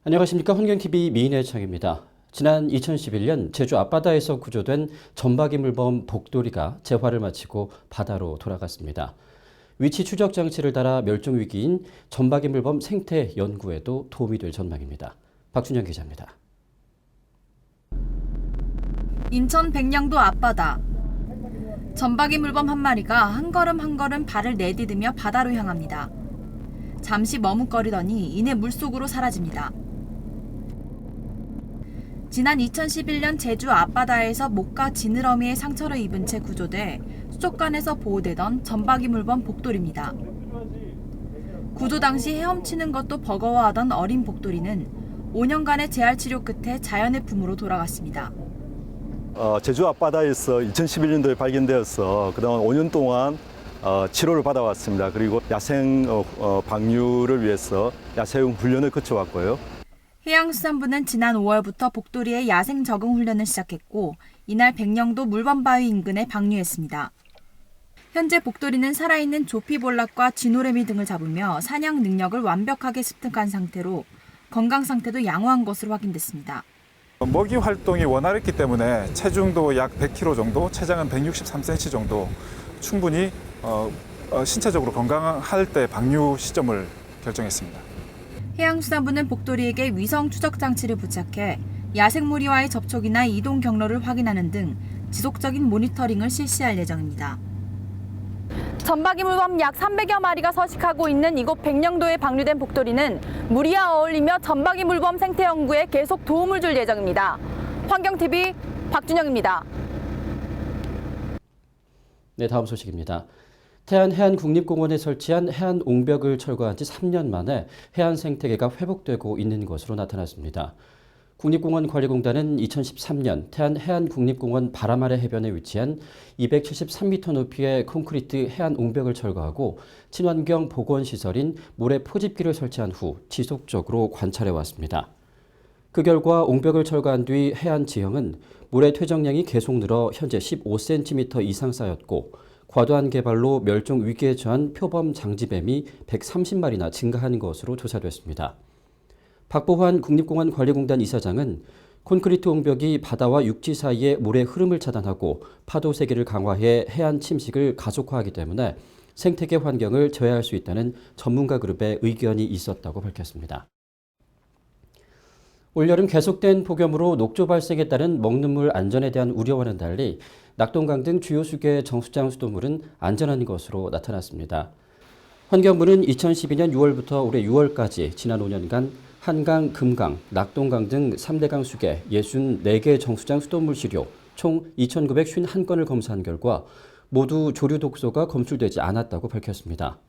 안녕하십니까. 환경TV 미인혜창입니다. 지난 2011년 제주 앞바다에서 구조된 점박이 물범 복돌이가 재활을 마치고 바다로 돌아갔습니다. 위치 추적 장치를 달아 멸종 위기인 점박이 물범 생태 연구에도 도움이 될 전망입니다. 박준영 기자입니다. 인천 백령도 앞바다. 점박이 물범 한 마리가 한 걸음 한 걸음 발을 내디디며 바다로 향합니다. 잠시 머뭇거리더니 이내 물속으로 사라집니다. 지난 2011년 제주 앞바다에서 목과 지느러미에 상처를 입은 채 구조돼 수족관에서 보호되던 점박이 물범 복돌입니다. 구조 당시 헤엄치는 것도 버거워하던 어린 복돌이는 5년간의 재활 치료 끝에 자연의 품으로 돌아갔습니다. 제주 앞바다에서 2011년도에 발견되어서 그동안 5년 동안 치료를 받아왔습니다. 그리고 야생 방류를 위해서 야생 훈련을 거쳐왔고요. 해양수산부는 지난 5월부터 복돌이의 야생 적응 훈련을 시작했고 이날 백령도 물범바위 인근에 방류했습니다. 현재 복돌이는 살아있는 조피볼락과 쥐노래미 등을 잡으며 사냥 능력을 완벽하게 습득한 상태로 건강 상태도 양호한 것으로 확인됐습니다. 먹이 활동이 원활했기 때문에 체중도 약 100kg 정도, 체장은 163cm 정도 충분히 신체적으로 건강할 때 방류 시점을 결정했습니다. 해양수산부는 복돌이에게 위성 추적 장치를 부착해 야생무리와의 접촉이나 이동 경로를 확인하는 등 지속적인 모니터링을 실시할 예정입니다. 점박이 물범 약 300여 마리가 서식하고 있는 이곳 백령도에 방류된 복돌이는 무리와 어울리며 점박이 물범 생태 연구에 계속 도움을 줄 예정입니다. 환경TV 박준영입니다. 네, 다음 소식입니다. 태안해안국립공원에 설치한 해안 옹벽을 철거한 지 3년 만에 해안 생태계가 회복되고 있는 것으로 나타났습니다. 국립공원관리공단은 2013년 태안해안국립공원 바람 아래 해변에 위치한 273m 높이의 콘크리트 해안 옹벽을 철거하고 친환경 보건시설인 모래 포집기를 설치한 후 지속적으로 관찰해 왔습니다. 그 결과 옹벽을 철거한 뒤 해안 지형은 모래 퇴적량이 계속 늘어 현재 15cm 이상 쌓였고 과도한 개발로 멸종 위기에 처한 표범 장지뱀이 130마리나 증가한 것으로 조사됐습니다. 박보환 국립공원관리공단 이사장은 콘크리트 옹벽이 바다와 육지 사이의 모래 흐름을 차단하고 파도 세기를 강화해 해안 침식을 가속화하기 때문에 생태계 환경을 저해할 수 있다는 전문가 그룹의 의견이 있었다고 밝혔습니다. 올여름 계속된 폭염으로 녹조 발생에 따른 먹는 물 안전에 대한 우려와는 달리 낙동강 등 주요 수계 정수장 수돗물은 안전한 것으로 나타났습니다. 환경부는 2012년 6월부터 올해 6월까지 지난 5년간 한강, 금강, 낙동강 등 3대강 수계 64개 정수장 수돗물 시료 총 2,951건을 검사한 결과 모두 조류 독소가 검출되지 않았다고 밝혔습니다.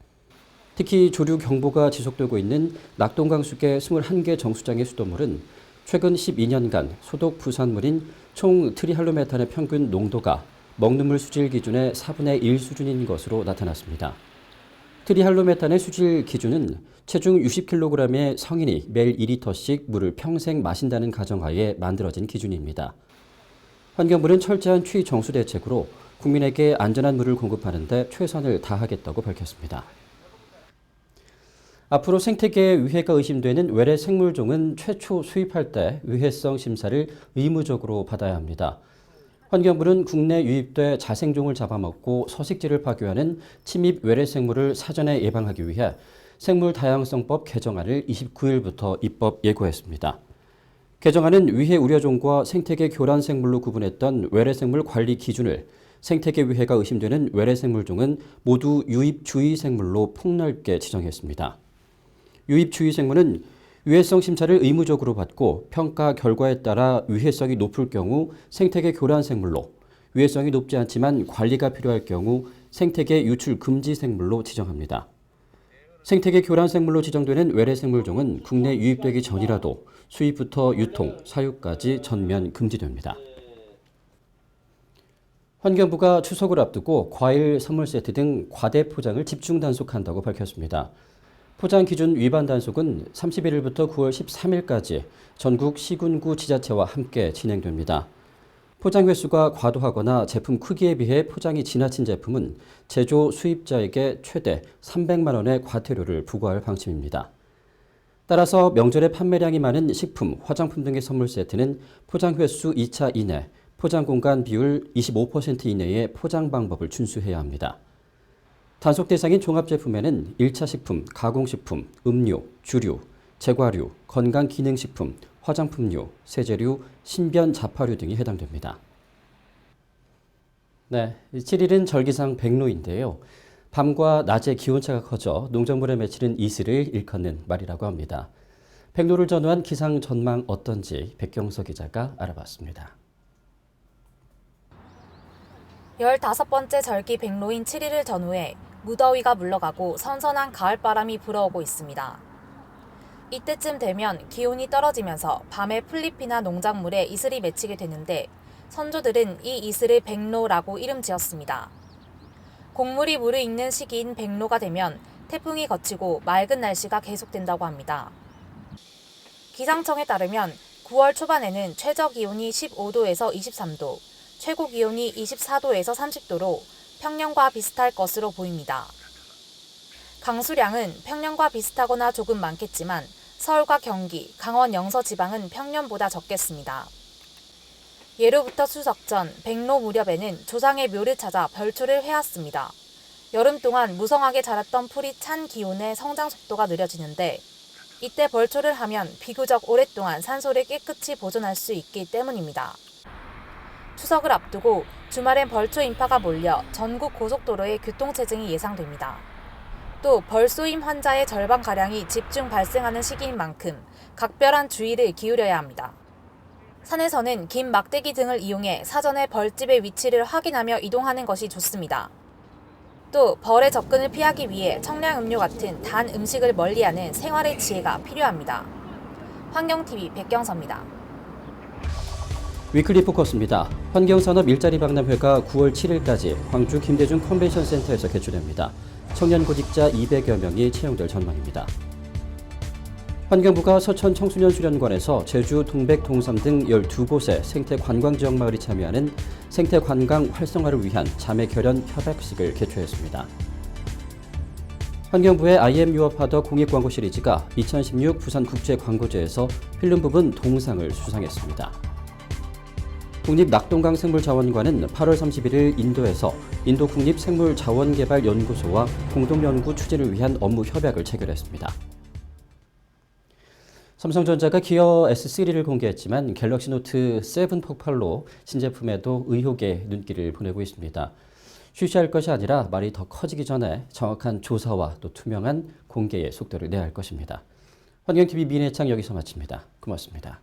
특히 조류 경보가 지속되고 있는 낙동강 수계 21개 정수장의 수돗물은 최근 12년간 소독 부산물인 총 트리할로메탄의 평균 농도가 먹는 물 수질 기준의 4분의 1 수준인 것으로 나타났습니다. 트리할로메탄의 수질 기준은 체중 60kg의 성인이 매일 2리터씩 물을 평생 마신다는 가정하에 만들어진 기준입니다. 환경부는 철저한 취 정수 대책으로 국민에게 안전한 물을 공급하는 데 최선을 다하겠다고 밝혔습니다. 앞으로 생태계에 위해가 의심되는 외래 생물종은 최초 수입할 때 위해성 심사를 의무적으로 받아야 합니다. 환경부는 국내 유입돼 자생종을 잡아먹고 서식지를 파괴하는 침입 외래 생물을 사전에 예방하기 위해 생물 다양성법 개정안을 29일부터 입법 예고했습니다. 개정안은 위해 우려종과 생태계 교란 생물로 구분했던 외래 생물 관리 기준을 생태계 위해가 의심되는 외래 생물종은 모두 유입 주의 생물로 폭넓게 지정했습니다. 유입 주의 생물은 위해성 심사를 의무적으로 받고 평가 결과에 따라 위해성이 높을 경우 생태계 교란 생물로, 위해성이 높지 않지만 관리가 필요할 경우 생태계 유출 금지 생물로 지정합니다. 생태계 교란 생물로 지정되는 외래 생물종은 국내 유입되기 전이라도 수입부터 유통, 사육까지 전면 금지됩니다. 환경부가 추석을 앞두고 과일 선물 세트 등 과대 포장을 집중 단속한다고 밝혔습니다. 포장 기준 위반 단속은 31일부터 9월 13일까지 전국 시군구 지자체와 함께 진행됩니다. 포장 횟수가 과도하거나 제품 크기에 비해 포장이 지나친 제품은 제조 수입자에게 최대 300만 원의 과태료를 부과할 방침입니다. 따라서 명절에 판매량이 많은 식품, 화장품 등의 선물 세트는 포장 횟수 2차 이내, 포장 공간 비율 25% 이내의 포장 방법을 준수해야 합니다. 단속 대상인 종합제품에는 1차 식품, 가공식품, 음료, 주류, 제과류, 건강기능식품, 화장품류, 세제류, 신변 잡화류 등이 해당됩니다. 네, 7일은 절기상 백로인데요. 밤과 낮의 기온차가 커져 농작물에 맺히는 이슬을 일컫는 말이라고 합니다. 백로를 전후한 기상 전망 어떤지 백경서 기자가 알아봤습니다. 15번째 절기 백로인 7일을 전후해 무더위가 물러가고 선선한 가을바람이 불어오고 있습니다. 이때쯤 되면 기온이 떨어지면서 밤에 풀잎이나 농작물에 이슬이 맺히게 되는데 선조들은 이 이슬을 백로라고 이름 지었습니다. 곡물이 무르익는 시기인 백로가 되면 태풍이 거치고 맑은 날씨가 계속된다고 합니다. 기상청에 따르면 9월 초반에는 최저 기온이 15도에서 23도, 최고 기온이 24도에서 30도로 평년과 비슷할 것으로 보입니다. 강수량은 평년과 비슷하거나 조금 많겠지만 서울과 경기, 강원 영서 지방은 평년보다 적겠습니다. 예로부터 추석 전 백로 무렵에는 조상의 묘를 찾아 벌초를 해왔습니다. 여름 동안 무성하게 자랐던 풀이 찬 기온에 성장 속도가 느려지는데 이때 벌초를 하면 비교적 오랫동안 산소를 깨끗이 보존할 수 있기 때문입니다. 추석을 앞두고 주말엔 벌초 인파가 몰려 전국 고속도로에 교통체증이 예상됩니다. 또 벌쏘임 환자의 절반가량이 집중 발생하는 시기인 만큼 각별한 주의를 기울여야 합니다. 산에서는 긴 막대기 등을 이용해 사전에 벌집의 위치를 확인하며 이동하는 것이 좋습니다. 또 벌의 접근을 피하기 위해 청량음료 같은 단 음식을 멀리하는 생활의 지혜가 필요합니다. 환경TV 백경서입니다. 위클리 포커스입니다. 환경산업 일자리 박람회가 9월 7일까지 광주 김대중 컨벤션 센터에서 개최됩니다. 청년 구직자 200여 명이 채용될 전망입니다. 환경부가 서천 청소년 수련관에서 제주, 동백, 동삼 등 12곳의 생태 관광 지역 마을이 참여하는 생태 관광 활성화를 위한 자매 결연 협약식을 개최했습니다. 환경부의 IM 유업하더 공익광고 시리즈가 2016 부산국제광고제에서 필름 부분 동상을 수상했습니다. 국립낙동강 생물자원관은 8월 31일 인도에서 인도 국립생물자원개발연구소와 공동연구 추진을 위한 업무 협약을 체결했습니다. 삼성전자가 기어 S3를 공개했지만 갤럭시 노트 7 폭발로 신제품에도 의혹의 눈길을 보내고 있습니다. 쉬쉬할 것이 아니라 말이 더 커지기 전에 정확한 조사와 또 투명한 공개의 속도를 내야 할 것입니다. 환경TV 민혜창 여기서 마칩니다. 고맙습니다.